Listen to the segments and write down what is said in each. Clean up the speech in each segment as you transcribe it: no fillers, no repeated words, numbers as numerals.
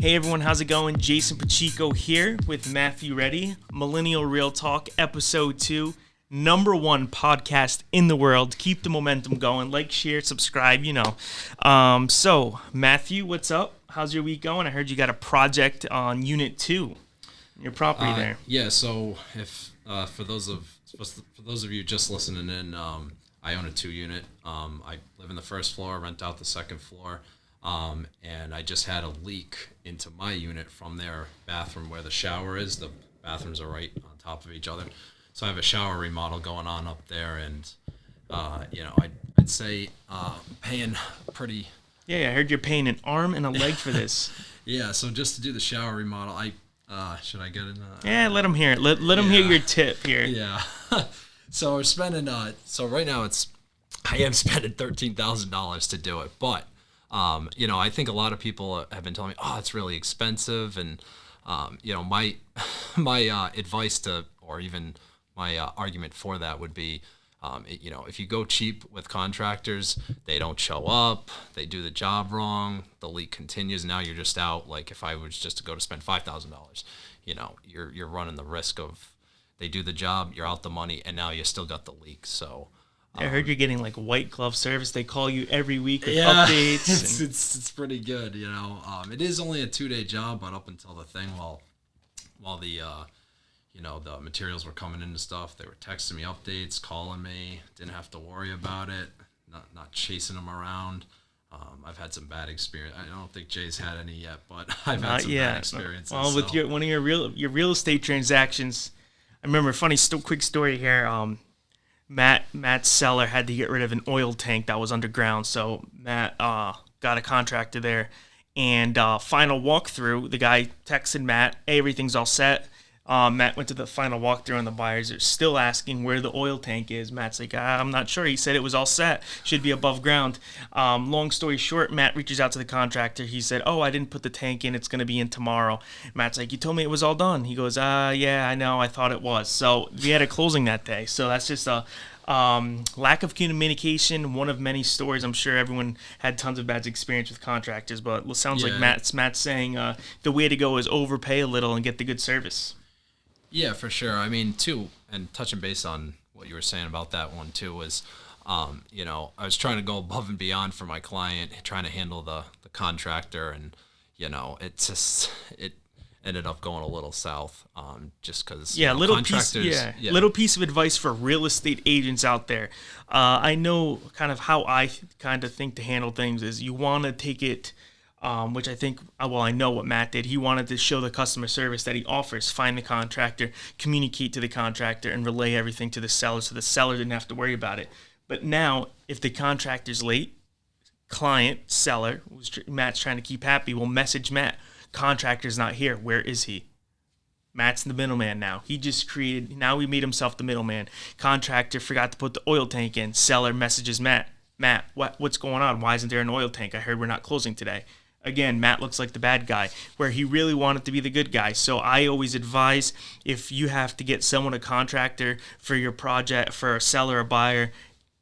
Hey everyone, how's it going? Jason Pacheco here with Matthew Reddy, Millennial Real Talk, Episode 2, #1 podcast in the world. Keep the momentum going. Like, share, subscribe, you know. So, Matthew, what's up? How's your week going? I heard you got a project on Unit 2, your property there. Yeah, so if for those of you just listening in, I own a 2-unit. I live in the first floor, rent out the second floor. And I just had a leak into my unit from their bathroom where the shower is. The bathrooms are right on top of each other. So I have a shower remodel going on up there, and, I'd say paying pretty... Yeah, I heard you're paying an arm and a leg for this. Yeah, so just to do the shower remodel, should I get in? Yeah, let them hear it. Let them hear your tip here. Yeah. So we're spending, so right now I am spending $13,000 to do it, but... I think a lot of people have been telling me, oh, it's really expensive. And, my advice to, or even my argument for that would be, if you go cheap with contractors, they don't show up, they do the job wrong, the leak continues. Now you're just out. Like if I was just to go to spend $5,000, you're running the risk of they do the job, you're out the money, and now you still got the leak. So, I heard you're getting like white glove service. They call you every week with updates. It's pretty good, It is only a 2-day job, but up until the thing, while the the materials were coming in and stuff, they were texting me updates, calling me. Didn't have to worry about it. Not chasing them around. I've had some bad experience. I don't think Jay's had any yet, but I've had some bad experiences. Well, with one of your real estate transactions, I remember a funny quick story here. Matt's seller had to get rid of an oil tank that was underground, so Matt got a contractor there. And final walkthrough, the guy texted Matt, hey, everything's all set. Matt went to the final walkthrough, and the buyers are still asking where the oil tank is. Matt's like, I'm not sure. He said it was all set. Should be above ground. Long story short, Matt reaches out to the contractor. He said, I didn't put the tank in. It's going to be in tomorrow. Matt's like, you told me it was all done. He goes, yeah, I know. I thought it was. So we had a closing that day. So that's just a lack of communication. One of many stories. I'm sure everyone had tons of bad experience with contractors, but it sounds like Matt's saying the way to go is overpay a little and get the good service. Yeah, for sure. I mean, too, and touching base on what you were saying about that one, too, was, I was trying to go above and beyond for my client, trying to handle the contractor, and, it ended up going a little south, just because little piece of advice for real estate agents out there. I know kind of how I kind of think to handle things is you want to take it, which I think, I know what Matt did. He wanted to show the customer service that he offers, find the contractor, communicate to the contractor, and relay everything to the seller so the seller didn't have to worry about it. But now, if the contractor's late, client, seller, Matt's trying to keep happy, will message Matt, contractor's not here, where is he? Matt's the middleman now. Now he made himself the middleman. Contractor forgot to put the oil tank in. Seller messages Matt, what's going on? Why isn't there an oil tank? I heard we're not closing today. Again, Matt looks like the bad guy, where he really wanted to be the good guy. So I always advise, if you have to get someone a contractor for your project, for a seller or buyer,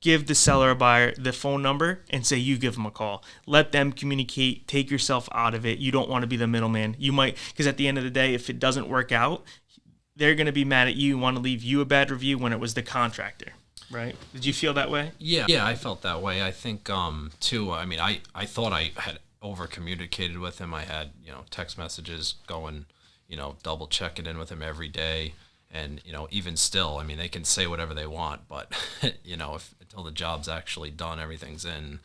give the seller or buyer the phone number and say you give them a call. Let them communicate. Take yourself out of it. You don't want to be the middleman. You might, because at the end of the day, if it doesn't work out, they're going to be mad at you and want to leave you a bad review when it was the contractor. Right? Did you feel that way? Yeah, I felt that way. I think, too, I mean, I thought I had over-communicated with him. I had, text messages going, double checking in with him every day. And, even still, I mean, they can say whatever they want, but, if until the job's actually done, everything's in,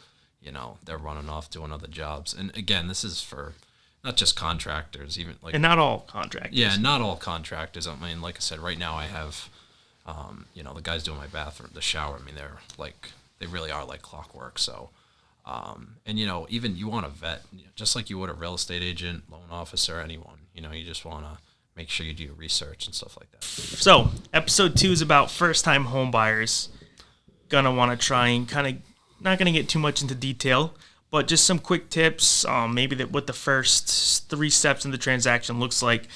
they're running off doing other jobs. And again, this is for not just contractors, even like... And not all contractors. Yeah, not all contractors. I mean, like I said, right now I have, the guys doing my bathroom, the shower, I mean, they really are like clockwork. So, and, even you want to vet, just like you would a real estate agent, loan officer, anyone, you just want to make sure you do your research and stuff like that. So, episode 2 is about first-time home buyers. Gonna want to try and kind of, not gonna get too much into detail, but just some quick tips, maybe what the first 3 steps in the transaction looks like.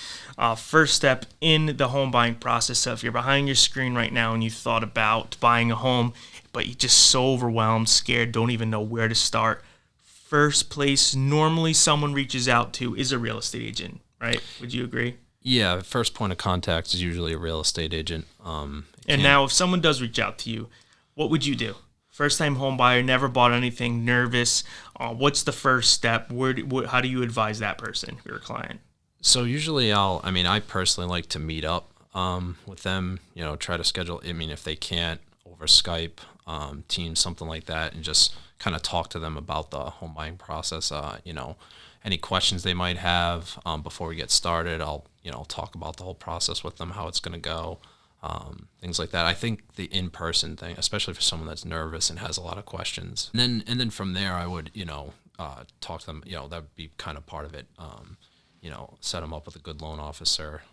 First step in the home buying process. So if you're behind your screen right now and you thought about buying a home, but you're just so overwhelmed, scared, don't even know where to start, first place normally someone reaches out to is a real estate agent, right? Would you agree? Yeah, first point of contact is usually a real estate agent. And now if someone does reach out to you, what would you do? First-time home buyer, never bought anything, nervous. What's the first step? How do you advise that person, your client? So usually I personally like to meet up with them, try to schedule, if they can't, over Skype, Teams, something like that, and just kind of talk to them about the home buying process. Any questions they might have before we get started, I'll talk about the whole process with them, how it's going to go, things like that. I think the in-person thing, especially for someone that's nervous and has a lot of questions, and then from there I would talk to them. That would be kind of part of it. Set them up with a good loan officer.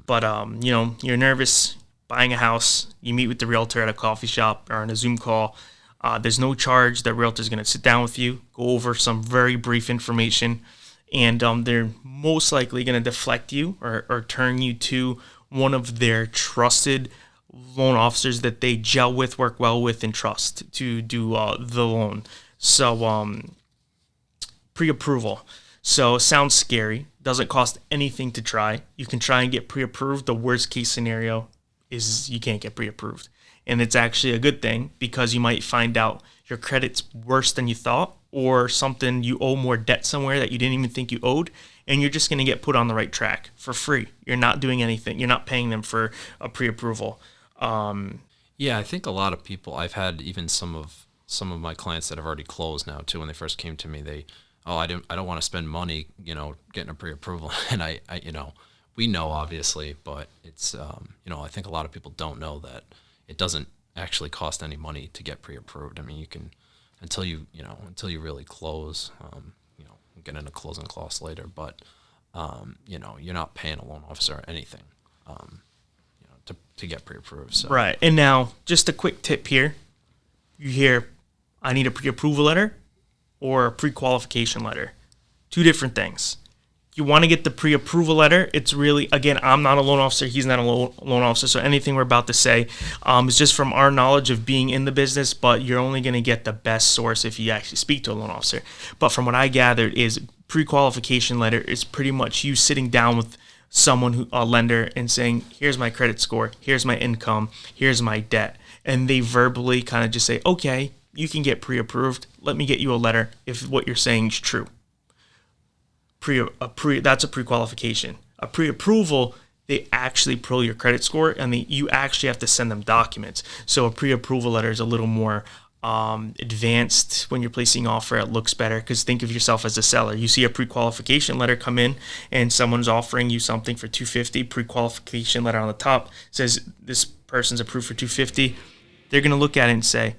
But you're nervous buying a house. You meet with the realtor at a coffee shop or on a Zoom call. There's no charge. The realtor's going to sit down with you, go over some very brief information, and they're most likely going to deflect you or turn you to one of their trusted loan officers that they gel with, work well with, and trust to do the loan. So pre-approval. So sounds scary. Doesn't cost anything to try. You can try and get pre-approved. The worst case scenario is you can't get pre-approved. And it's actually a good thing because you might find out your credit's worse than you thought, or something, you owe more debt somewhere that you didn't even think you owed, and you're just going to get put on the right track for free. You're not doing anything. You're not paying them for a pre-approval. Yeah, I think a lot of people, I've had even some of my clients that have already closed now too. When they first came to me, I don't want to spend money, getting a pre-approval. And I we know obviously, but it's, I think a lot of people don't know that it doesn't actually cost any money to get pre-approved. I mean, you can, until you really close, get into closing costs later, but, you're not paying a loan officer anything, to get pre-approved. So. Right. And now just a quick tip here. You hear, I need a pre-approval letter or a pre-qualification letter. Two different things. You want to get the pre-approval letter. It's really, again, I'm not a loan officer. He's not a loan officer. So anything we're about to say is just from our knowledge of being in the business, but you're only going to get the best source if you actually speak to a loan officer. But from what I gathered is pre-qualification letter is pretty much you sitting down with someone, a lender, and saying, here's my credit score, here's my income, here's my debt. And they verbally kind of just say, okay, you can get pre-approved. Let me get you a letter if what you're saying is true. That's a pre-qualification. A pre-approval, they actually pull your credit score, and you actually have to send them documents. So a pre-approval letter is a little more advanced. When you're placing offer, it looks better because think of yourself as a seller. You see a pre-qualification letter come in, and someone's offering you something for $250. Pre-qualification letter on the top says this person's approved for $250. They're going to look at it and say,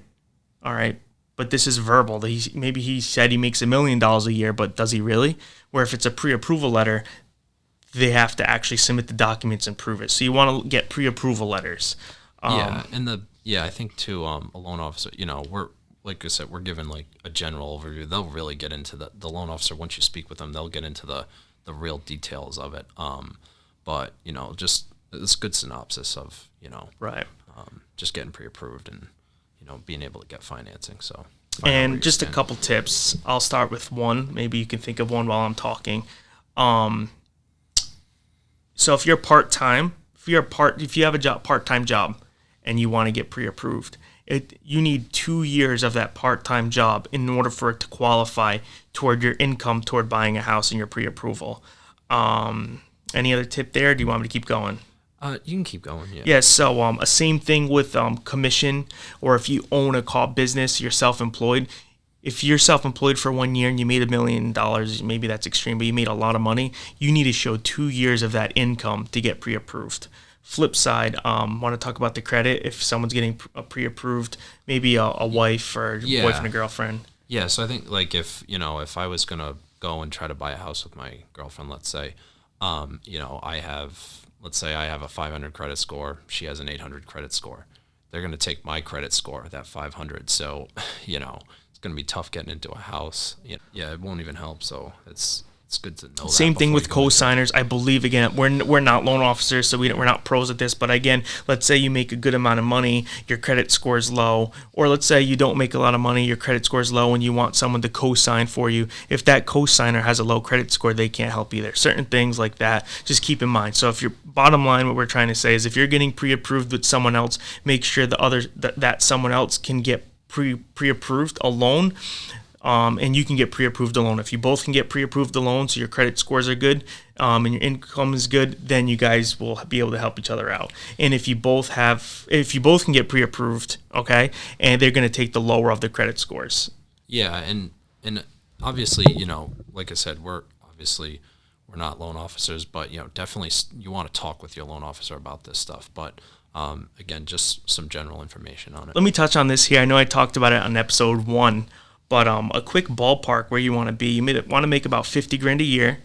all right, but this is verbal. Maybe he said he makes $1 million a year, but does he really? Where if it's a pre-approval letter, they have to actually submit the documents and prove it. So you want to get pre-approval letters. I think too, a loan officer, we're, like I said, we're given like a general overview. They'll really get into the loan officer. Once you speak with them, they'll get into the real details of it. But just it's a good synopsis of, right. Just getting pre-approved and, being able to get financing. So, and just a couple tips. I'll start with one. Maybe you can think of one while I'm talking. So if you're part-time, if you have a part-time job and you want to get pre-approved, you need 2 years of that part-time job in order for it to qualify toward your income toward buying a house and your pre-approval. Any other tip there? Or do you want me to keep going? You can keep going, yeah. Yeah, so a same thing with commission, or if you own a business, you're self-employed. If you're self-employed for 1 year and you made $1 million, maybe that's extreme, but you made a lot of money, you need to show 2 years of that income to get pre-approved. Flip side, want to talk about the credit. If someone's getting pre-approved, maybe a wife or boyfriend or girlfriend. Yeah, so I think like if I was going to go and try to buy a house with my girlfriend, let's say, I have a 500 credit score. She has an 800 credit score. They're going to take my credit score, that 500. So, it's going to be tough getting into a house. Yeah, it won't even help. So it's it's good to know. Same that thing with before you go into it. co-signers. I believe, again, we're not loan officers, so we're not pros at this. But again, let's say you make a good amount of money, your credit score is low, or let's say you don't make a lot of money, your credit score is low, and you want someone to co-sign for you. If that co-signer has a low credit score, they can't help either. Certain things like that, just keep in mind. So if your bottom line, what we're trying to say is, if you're getting pre-approved with someone else, make sure that someone else can get pre-approved a loan. And you can get pre-approved a loan. If you both can get pre-approved a loan, so your credit scores are good, and your income is good, then you guys will be able to help each other out. And if you both can get pre-approved, okay, and they're going to take the lower of the credit scores. Yeah, and obviously, like I said, we're not loan officers, but definitely you want to talk with your loan officer about this stuff. But again, just some general information on it. Let me touch on this here. I know I talked about it on episode 1. But a quick ballpark where you want to be, you want to make about $50,000 a year,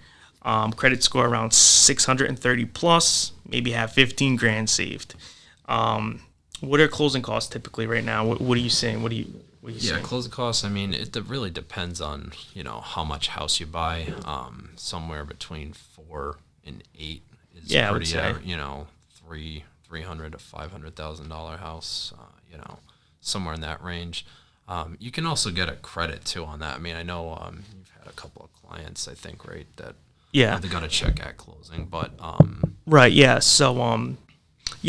credit score around 630 plus, maybe have $15,000 saved. What are closing costs typically right now? What are you saying? What are you saying? Closing costs. I mean, it really depends on how much house you buy. Somewhere between 4 and 8 is I would say. $300,000 to $500,000 house. Somewhere in that range. You can also get a credit too on that. I mean, I know you've had a couple of clients, I think, right, that they got a check at closing, but right, yeah. So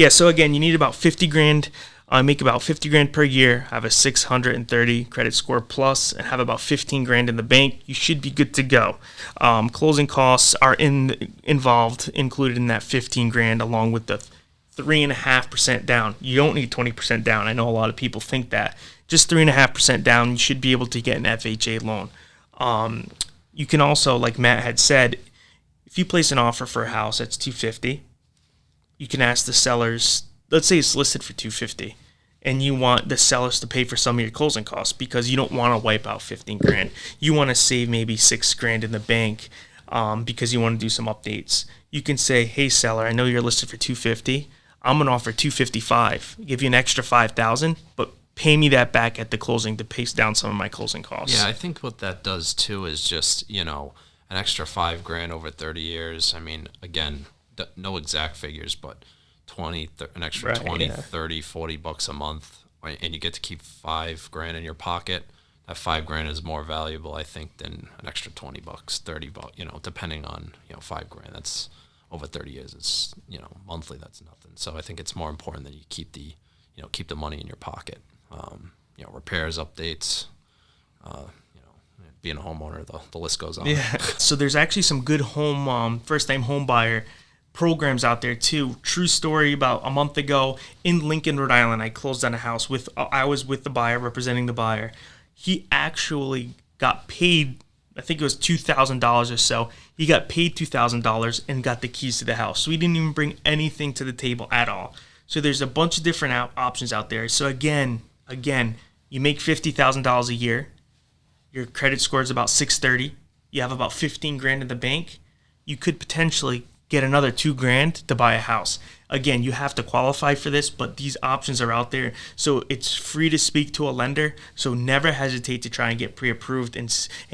so again, you need about $50,000. Make about $50,000 per year. Have a 630 credit score plus, and have about $15,000 in the bank. You should be good to go. Closing costs are included in that $15,000, along with the 3.5% down. You don't need 20% down. I know a lot of people think that. Just 3.5% down, you should be able to get an FHA loan. You can also, like Matt had said, if you place an offer for a house that's $250,000, you can ask the sellers. Let's say it's listed for $250,000, and you want the sellers to pay for some of your closing costs because you don't want to wipe out $15,000. You want to save maybe $6,000 in the bank because you want to do some updates. You can say, "Hey seller, I know you're listed for $250,000. I'm gonna offer $255,000. Give you an extra $5,000, but pay me that back at the closing to pay down some of my closing costs." Yeah, I think what that does too is just, an extra $5,000 over 30 years. I mean, again, no exact figures, but an extra 20, 30, $40 a month, right? And you get to keep $5,000 in your pocket. That $5,000 is more valuable, I think, than an extra $20, $30, depending on, $5,000. That's over 30 years. It's, monthly, that's nothing. So I think it's more important that you keep the money in your pocket. Repairs, updates, being a homeowner, the list goes on. Yeah. So there's actually some good first-time home buyer programs out there too. True story, about a month ago in Lincoln, Rhode Island, I closed on a house I was with the buyer, representing the buyer. He actually got paid, I think it was $2,000 or so. He got paid $2,000 and got the keys to the house. So he didn't even bring anything to the table at all. So there's a bunch of different options out there. So again, you make $50,000 a year. Your credit score is about 630. You have about $15,000 in the bank. You could potentially get another $2,000 to buy a house. Again, you have to qualify for this, but these options are out there. So it's free to speak to a lender. So never hesitate to try and get pre-approved and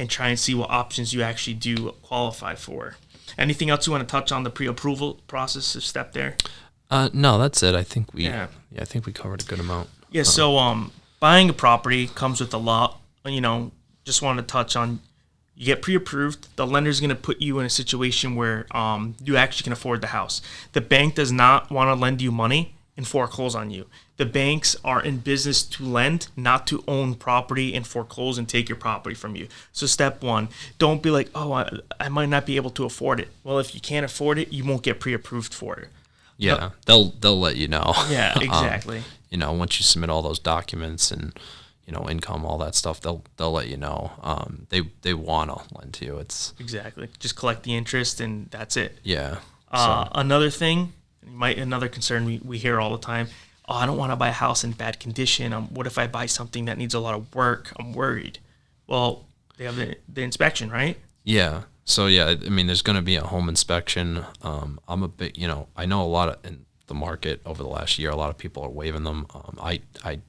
try and see what options you actually do qualify for. Anything else you want to touch on the pre-approval process or step there? No, that's it. I think we covered a good amount. Yeah. So buying a property comes with a lot. Just want to touch on. You get pre-approved. The lender's going to put you in a situation where you actually can afford the house. The bank does not want to lend you money and foreclose on you. The banks are in business to lend, not to own property and foreclose and take your property from you. So step one, don't be like, I might not be able to afford it. Well, if you can't afford it, you won't get pre-approved for it. Yeah, they'll let you know. Yeah, exactly. Once you submit all those documents and income, all that stuff, they'll let you know. They want to lend to you. It's exactly just collect the interest and that's it. Yeah. Another thing, another concern we hear all the time. Oh, I don't want to buy a house in bad condition. What if I buy something that needs a lot of work? I'm worried. Well, they have the inspection, right? Yeah. So yeah, I mean, there's going to be a home inspection. I'm a bit, I know a lot in the market over the last year, a lot of people are waiving them. I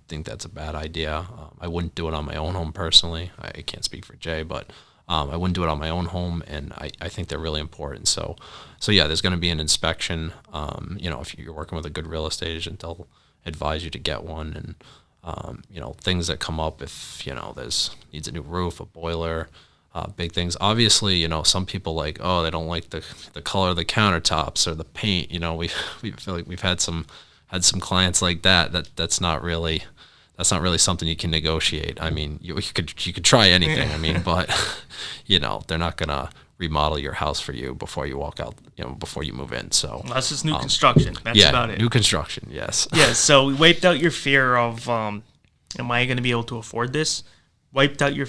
think that's a bad idea. I wouldn't do it on my own home personally. I can't speak for Jay, but I wouldn't do it on my own home, and I think they're really important. So yeah, there's going to be an inspection. If you're working with a good real estate agent, they'll advise you to get one, and things that come up if there's needs a new roof, a boiler, big things. Obviously, some people they don't like the color of the countertops or the paint. We feel like we've had some clients like that. That's not really something you can negotiate. I mean, you could try anything. I mean, but they're not gonna remodel your house for you before you walk out. Before you move in. So unless it's new construction, that's about it. New construction, yes. Yeah. So we wiped out your fear of, am I going to be able to afford this? Wiped out your